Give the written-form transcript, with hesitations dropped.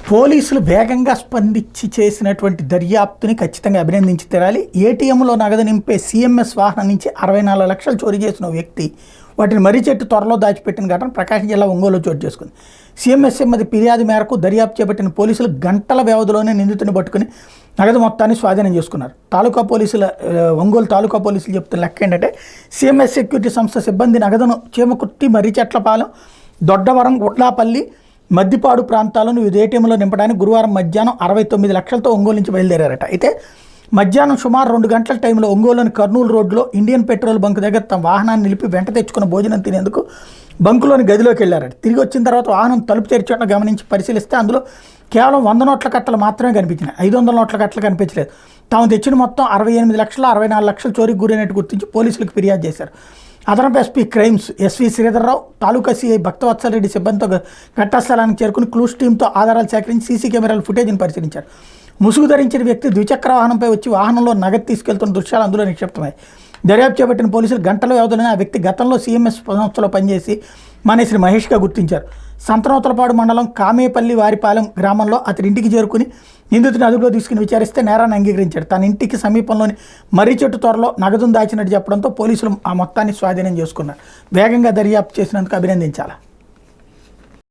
పోలీసులు వేగంగా స్పందించి చేసినటువంటి దర్యాప్తుని ఖచ్చితంగా అభినందించి తీరాలి. ఏటీఎంలో నగదు నింపే సీఎంఎస్ వాహనం నుంచి 64 లక్షలు చోరీ చేసిన వ్యక్తి వాటిని మర్రి చెట్టు త్వరలో దాచిపెట్టిన ఘటన ప్రకాశం జిల్లా ఒంగోలులో చోటు చేసుకుంది. సీఎంఎస్ఎంది ఫిర్యాదు మేరకు దర్యాప్తు చేపట్టిన పోలీసులు గంటల వ్యవధిలోనే నిందితుని పట్టుకుని నగదు మొత్తాన్ని స్వాధీనం చేసుకున్నారు. ఒంగోలు తాలూకా పోలీసులు చెప్తున్న లెక్క ఏంటంటే, సీఎంఎస్ సెక్యూరిటీ సంస్థ సిబ్బంది నగదును చీమకుర్తి, మర్రిచెట్లపాలెం, దొడ్డవరం, గుడ్లాపల్లి, మద్దిపాడు ప్రాంతాలను వివిధ ఏటీఎంలో నింపడానికి గురువారం మధ్యాహ్నం 69 లక్షలతో ఒంగోలు నుంచి బయలుదేరారట. అయితే మధ్యాహ్నం సుమారు 2 గంటల టైంలో ఒంగోలులోని కర్నూలు రోడ్లో ఇండియన్ పెట్రోల్ బంక్ దగ్గర తమ వాహనాన్ని నిలిపి వెంట తెచ్చుకున్న భోజనం తినేందుకు బంకులోని గదిలోకి వెళ్లారట. తిరిగి వచ్చిన తర్వాత వాహనం తలుపు తెరిచోట గమనించి పరిశీలిస్తే అందులో కేవలం 100 నోట్ల కట్టలు మాత్రమే కనిపించినాయి. 500 నోట్ల కట్టలు కనిపించలేదు. తాము తెచ్చిన మొత్తం 68,64 లక్షలు చోరీకి గురైనట్టు గుర్తించి పోలీసులకు ఫిర్యాదు చేశారు. అదనపు ఎస్పీ క్రైమ్స్ ఎస్వి శ్రీధర్రావు, తాలూకా సిఐ భక్తవత్సల రెడ్డి సిబ్బందితో ఘటనాస్థలానికి చేరుకుని క్లూస్ టీంతో ఆధారాలు సేకరించి సీసీ కెమెరాల ఫుటేజ్ని పరిశీలించారు. ముసుగు ధరించిన వ్యక్తి ద్విచక్ర వాహనంపై వచ్చి వాహనంలో నగదు తీసుకెళ్తున్న దృశ్యాలు అందులో నిక్షిప్తమయ్యాయి. దర్యాప్తు చేపట్టిన పోలీసులు గంటల వ్యవధిలోనే ఆ వ్యక్తి గతంలో సీఎంఎస్ సంస్థలో పనిచేసి మానేశ్రీ మహేష్గా గుర్తించారు. సంతనోతలపాడు మండలం కామేపల్లి వారిపాలెం గ్రామంలో అతని ఇంటికి చేరుకుని నిందితుని అదుపులో తీసుకుని విచారిస్తే నేరాన్ని అంగీకరించాడు. తన ఇంటికి సమీపంలోని మర్రి చెట్టు త్వరలో నగదును దాచినట్టు చెప్పడంతో పోలీసులు ఆ మొత్తాన్ని స్వాధీనం చేసుకున్నారు. వేగంగా దర్యాప్తు చేసినందుకు అభినందించాలి.